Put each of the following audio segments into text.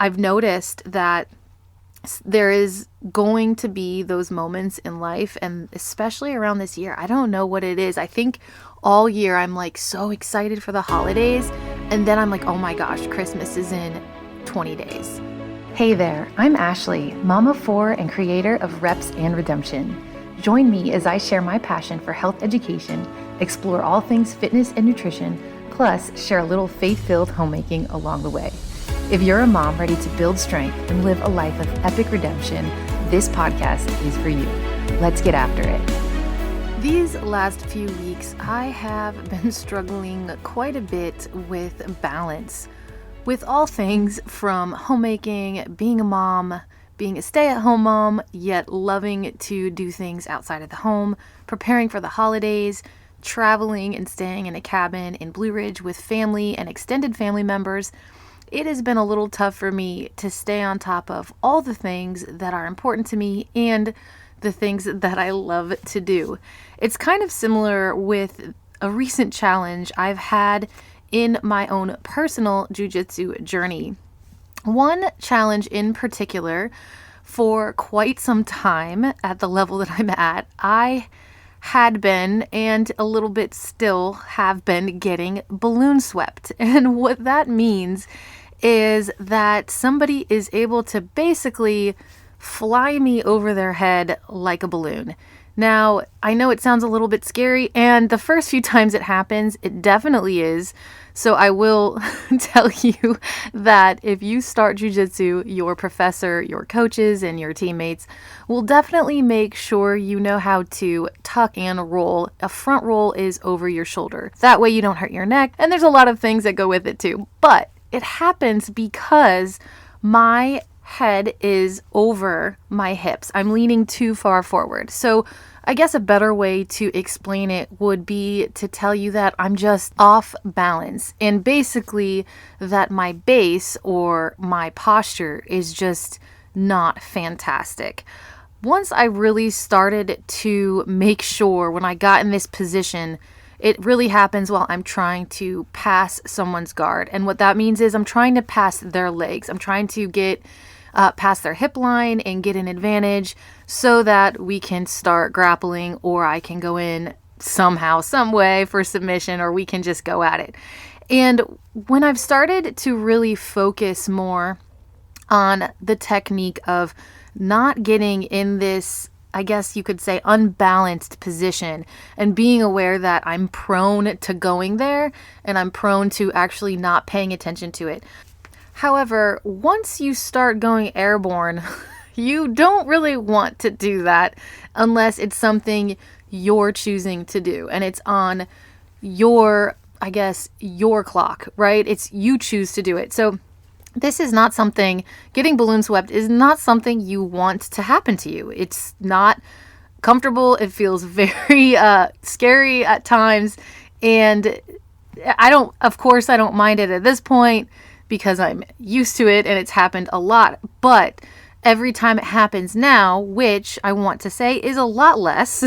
I've noticed that there is going to be those moments in life, and especially around this year, I don't know what it is. I think all year I'm like so excited for the holidays, and then I'm like, oh my gosh, Christmas is in 20 days. Hey there, I'm Ashley, mom of 4 and creator of Reps and Redemption. Join me as I share my passion for health education, explore all things fitness and nutrition, plus share a little faith-filled homemaking along the way. If you're a mom ready to build strength and live a life of epic redemption, this podcast is for you. Let's get after it. These last few weeks, I have been struggling quite a bit with balance, with all things from homemaking, being a mom, being a stay-at-home mom, yet loving to do things outside of the home, preparing for the holidays, traveling and staying in a cabin in Blue Ridge with family and extended family members. It has been a little tough for me to stay on top of all the things that are important to me and the things that I love to do. It's kind of similar with a recent challenge I've had in my own personal Jiu-Jitsu journey. One challenge in particular, for quite some time at the level that I'm at, I had been and a little bit still have been getting balloon swept. And what that means is that somebody is able to basically fly me over their head like a balloon. Now, I know it sounds a little bit scary, and the first few times it happens, it definitely is. So I will tell you that if you start jiu-jitsu, your professor, your coaches, and your teammates will definitely make sure you know how to tuck and roll. A front roll is over your shoulder. That way you don't hurt your neck, and there's a lot of things that go with it too. But it happens because my head is over my hips. I'm leaning too far forward. So I guess a better way to explain it would be to tell you that I'm just off balance, and basically that my base or my posture is just not fantastic. Once I really started to make sure when I got in this position, it really happens while I'm trying to pass someone's guard. And what that means is I'm trying to pass their legs. I'm trying to get past their hip line and get an advantage so that we can start grappling, or I can go in somehow, some way for submission, or we can just go at it. And when I've started to really focus more on the technique of not getting in this, I guess you could say, unbalanced position, and being aware that I'm prone to going there and I'm prone to actually not paying attention to it. However, once you start going airborne, you don't really want to do that unless it's something you're choosing to do and it's on your, I guess, your clock, right? It's you choose to do it. So this is not something, getting balloon swept is not something you want to happen to you. It's not comfortable. It feels very scary at times. And I don't mind it at this point because I'm used to it and it's happened a lot. But every time it happens now, which I want to say is a lot less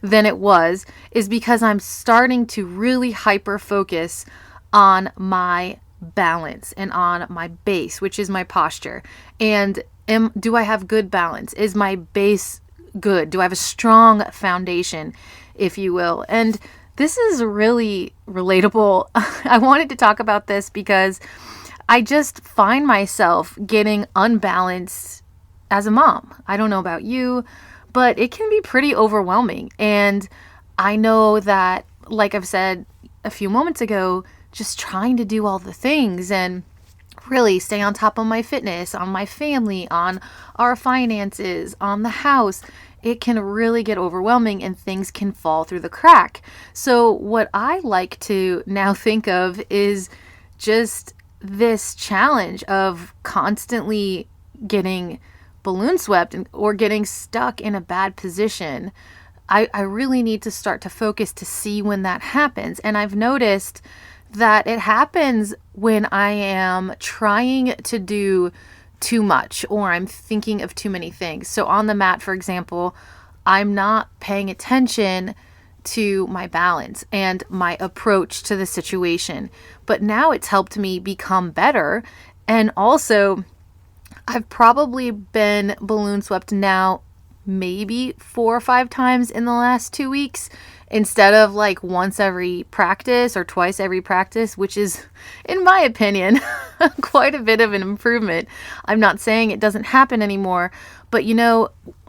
than it was, is because I'm starting to really hyper focus on my balance and on my base, which is my posture. And do I have good balance? Is my base good? Do I have a strong foundation, if you will? And this is really relatable. I wanted to talk about this because I just find myself getting unbalanced as a mom. I don't know about you, but it can be pretty overwhelming. And I know that, like I've said a few moments ago, just trying to do all the things and really stay on top of my fitness, on my family, on our finances, on the house, it can really get overwhelming and things can fall through the crack. So what I like to now think of is just this challenge of constantly getting balloon swept or getting stuck in a bad position. I really need to start to focus to see when that happens. And I've noticed that it happens when I am trying to do too much or I'm thinking of too many things. So on the mat, for example, I'm not paying attention to my balance and my approach to the situation. But now it's helped me become better. And also I've probably been balloon swept now maybe 4 or 5 times in the last 2 weeks instead of like once every practice or twice every practice, which is, in my opinion, quite a bit of an improvement. I'm not saying it doesn't happen anymore, but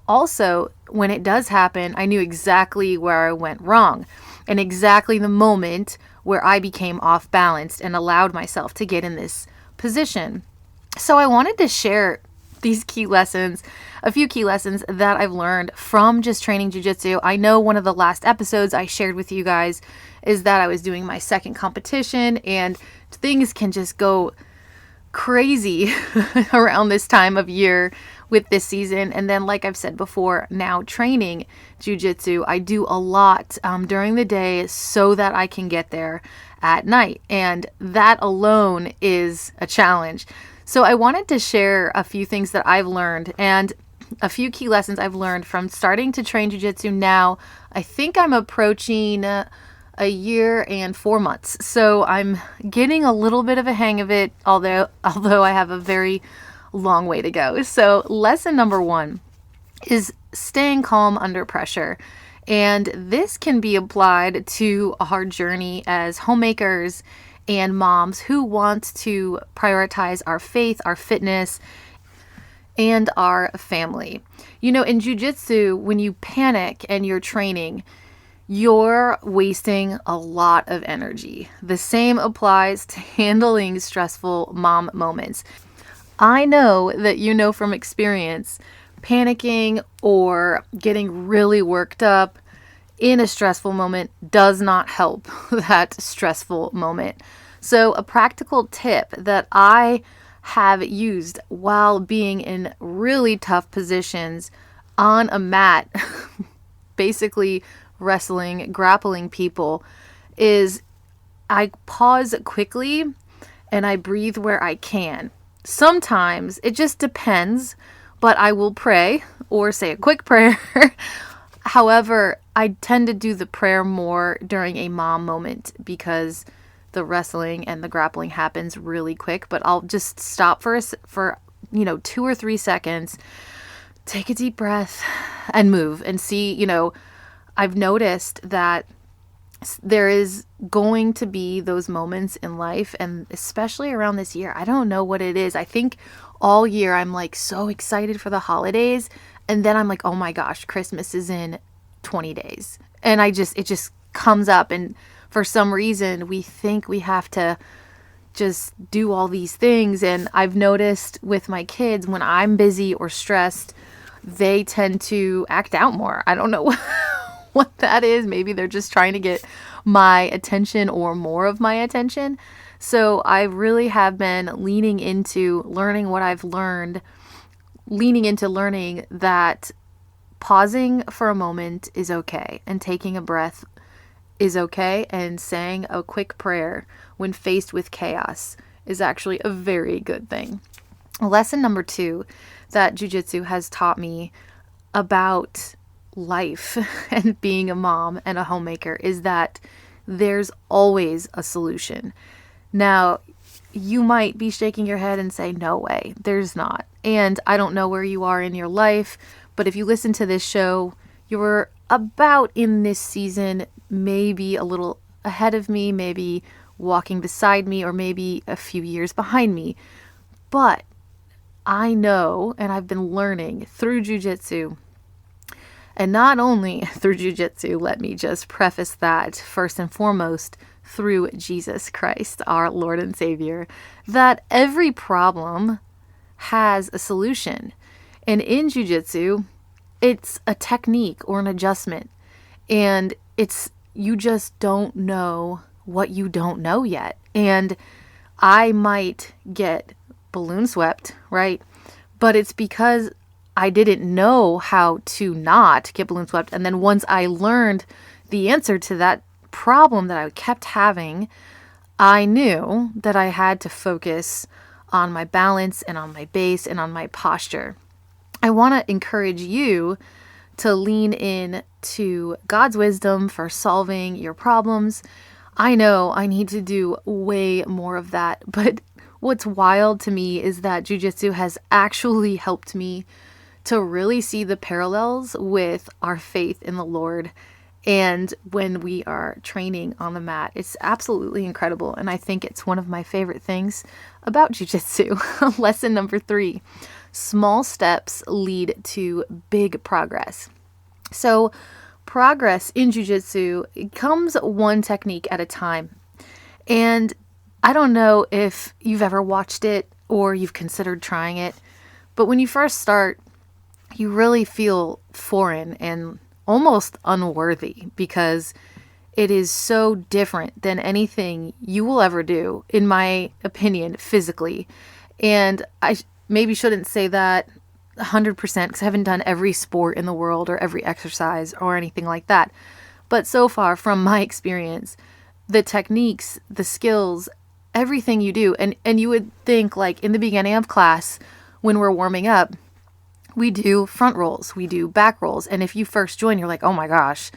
also when it does happen, I knew exactly where I went wrong and exactly the moment where I became off balanced and allowed myself to get in this position. So I wanted to share these key lessons, a few key lessons that I've learned from just training jiu-jitsu. I know one of the last episodes I shared with you guys is that I was doing my second competition and things can just go crazy around this time of year with this season. And then, like I've said before, now training jiu-jitsu, I do a lot during the day so that I can get there at night. And that alone is a challenge. So I wanted to share a few things that I've learned and a few key lessons I've learned from starting to train jiu-jitsu now. I think I'm approaching a year and 4 months. So I'm getting a little bit of a hang of it, although I have a very long way to go. So lesson number 1 is staying calm under pressure. And this can be applied to our journey as homemakers and moms who want to prioritize our faith, our fitness, and our family. In jiu-jitsu, when you panic and you're training, you're wasting a lot of energy. The same applies to handling stressful mom moments. I know that from experience, panicking or getting really worked up in a stressful moment does not help that stressful moment. So a practical tip that I have used while being in really tough positions on a mat, basically wrestling, grappling people, is I pause quickly and I breathe where I can. Sometimes it just depends, but I will pray or say a quick prayer. However, I tend to do the prayer more during a mom moment because the wrestling and the grappling happens really quick, but I'll just stop for 2 or 3 seconds, take a deep breath and move and see, I've noticed that there is going to be those moments in life, and especially around this year, I don't know what it is. I think all year I'm like so excited for the holidays, and then I'm like, oh my gosh, Christmas is in 20 days. And it just comes up, and for some reason we think we have to just do all these things. And I've noticed with my kids, when I'm busy or stressed, they tend to act out more. I don't know what that is. Maybe they're just trying to get my attention or more of my attention. So I really have been leaning into learning what I've learned, leaning into learning that pausing for a moment is okay, and taking a breath is okay, and saying a quick prayer when faced with chaos is actually a very good thing. Lesson number 2 that jiu-jitsu has taught me about life and being a mom and a homemaker is that there's always a solution. Now, you might be shaking your head and say, no way, there's not. And I don't know where you are in your life, but if you listen to this show, you're about in this season, maybe a little ahead of me, maybe walking beside me, or maybe a few years behind me. But I know, and I've been learning through jiu-jitsu, and not only through jiu-jitsu, let me just preface that first and foremost, through Jesus Christ, our Lord and Savior, that every problem has a solution. And in jiu-jitsu, it's a technique or an adjustment. And you just don't know what you don't know yet. And I might get balloon swept, right? But it's because I didn't know how to not get balloon swept. And then once I learned the answer to that problem that I kept having, I knew that I had to focus on my balance and on my base and on my posture. I want to encourage you to lean in to God's wisdom for solving your problems. I know I need to do way more of that, but what's wild to me is that jiu-jitsu has actually helped me to really see the parallels with our faith in the Lord. And when we are training on the mat, it's absolutely incredible. And I think it's one of my favorite things about jiu-jitsu. Lesson number 3, small steps lead to big progress. So progress in jiu-jitsu comes one technique at a time. And I don't know if you've ever watched it or you've considered trying it, but when you first start, you really feel foreign and almost unworthy because it is so different than anything you will ever do, in my opinion, physically. And I maybe shouldn't say that 100% because I haven't done every sport in the world or every exercise or anything like that. But so far, from my experience, the techniques, the skills, everything you do, and you would think, like, in the beginning of class, when we're warming up, we do front rolls, we do back rolls. And if you first join, you're like, oh my gosh,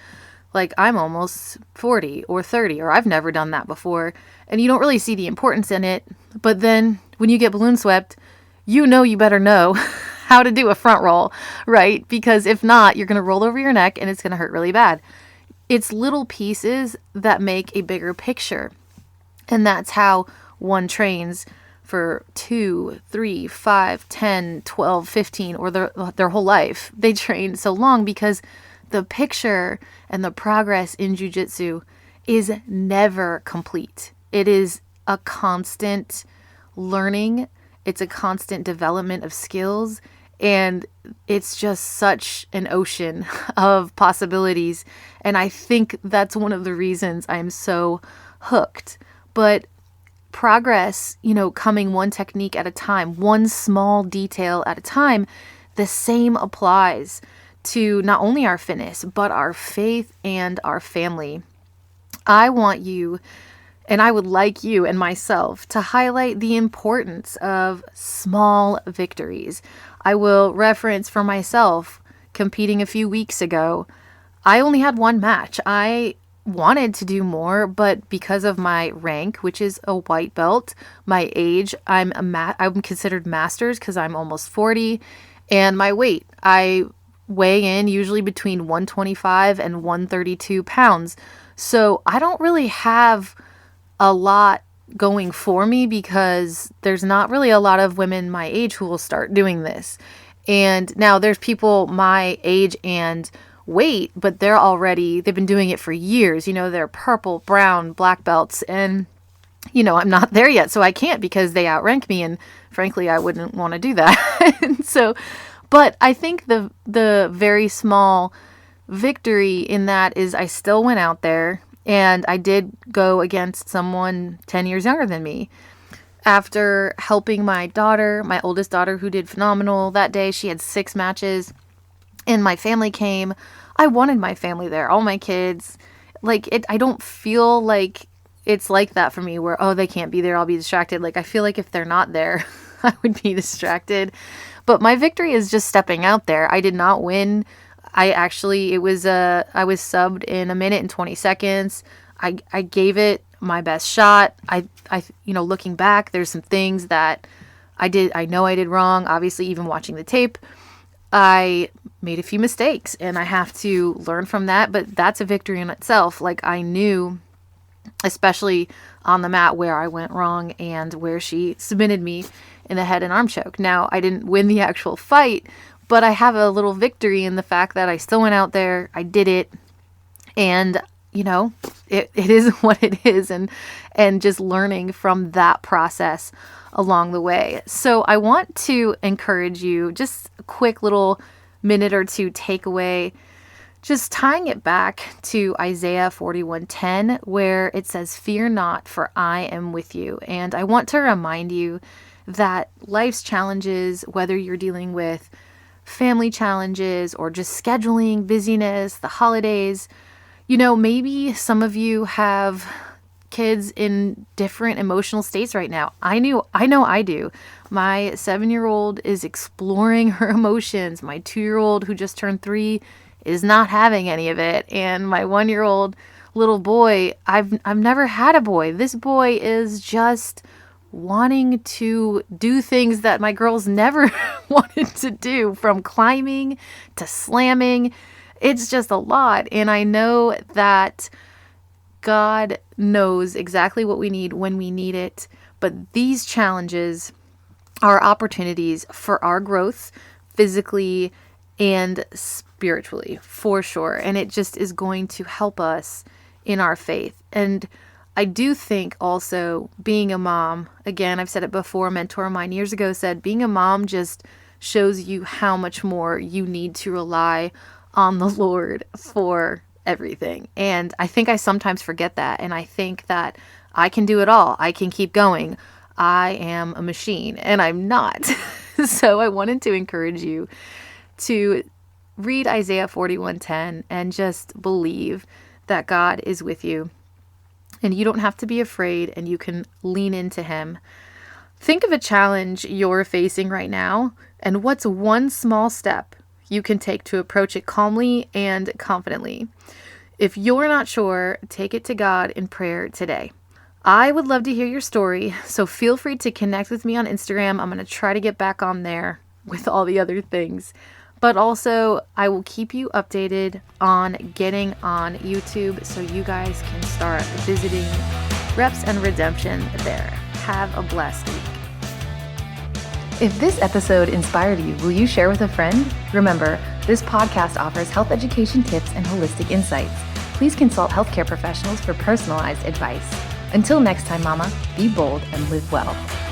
like I'm almost 40 or 30, or I've never done that before. And you don't really see the importance in it. But then when you get balloon swept, you better know how to do a front roll, right? Because if not, you're going to roll over your neck and it's going to hurt really bad. It's little pieces that make a bigger picture. And that's how one trains for 2, 3, 5, 10, 12, 15, or their whole life. They train so long because the picture and the progress in jiu-jitsu is never complete. It is a constant learning. It's a constant development of skills. And it's just such an ocean of possibilities. And I think that's one of the reasons I'm so hooked. But progress, coming one technique at a time, one small detail at a time, the same applies to not only our fitness, but our faith and our family. I want you, and I would like you and myself to highlight the importance of small victories. I will reference for myself competing a few weeks ago. I only had one match. I wanted to do more, but because of my rank, which is a white belt, my age, I'm considered masters because I'm almost 40, and my weight, I weigh in usually between 125 and 132 pounds. So I don't really have a lot going for me because there's not really a lot of women my age who will start doing this. And now there's people my age and weight, but they've been doing it for years. They're purple, brown, black belts, and I'm not there yet, so I can't because they outrank me, and frankly I wouldn't want to do that. But I think the very small victory in that is I still went out there and I did go against someone 10 years younger than me. After helping my oldest daughter, who did phenomenal that day, she had 6 matches. And my family came. I wanted my family there, all my kids. I don't feel like it's like that for me where, they can't be there, I'll be distracted. I feel like if they're not there, I would be distracted. But my victory is just stepping out there. I did not win. I was subbed in 1 minute and 20 seconds. I gave it my best shot. Looking back, there's some things that I know I did wrong. Obviously, even watching the tape, I made a few mistakes and I have to learn from that, but that's a victory in itself. I knew, especially on the mat, where I went wrong and where she submitted me in the head and arm choke. Now, I didn't win the actual fight, but I have a little victory in the fact that I still went out there, I did it, and it is what it is, and just learning from that process along the way. So I want to encourage you, just a quick little minute or two takeaway, just tying it back to Isaiah 41:10, where it says, "Fear not, for I am with you." And I want to remind you that life's challenges, whether you're dealing with family challenges or just scheduling, busyness, the holidays, maybe some of you have kids in different emotional states right now. I know I do. My 7-year-old is exploring her emotions. My 2-year-old, who just turned 3, is not having any of it. And my 1-year-old little boy, I've never had a boy. This boy is just wanting to do things that my girls never wanted to do, from climbing to slamming. It's just a lot. And I know that God knows exactly what we need when we need it. But these challenges are opportunities for our growth physically and spiritually, for sure. And it just is going to help us in our faith. And I do think also being a mom, again, I've said it before, a mentor of mine years ago said, being a mom just shows you how much more you need to rely on the Lord for everything. And I think I sometimes forget that. And I think that I can do it all. I can keep going. I am a machine, and I'm not. So I wanted to encourage you to read Isaiah 41:10 and just believe that God is with you. And you don't have to be afraid, and you can lean into Him. Think of a challenge you're facing right now, and what's one small step you can take to approach it calmly and confidently. If you're not sure, take it to God in prayer today. I would love to hear your story, so feel free to connect with me on Instagram. I'm going to try to get back on there with all the other things. But also, I will keep you updated on getting on YouTube so you guys can start visiting Reps and Redemption there. Have a blessed week. If this episode inspired you, will you share with a friend? Remember, this podcast offers health education tips and holistic insights. Please consult healthcare professionals for personalized advice. Until next time, Mama, be bold and live well.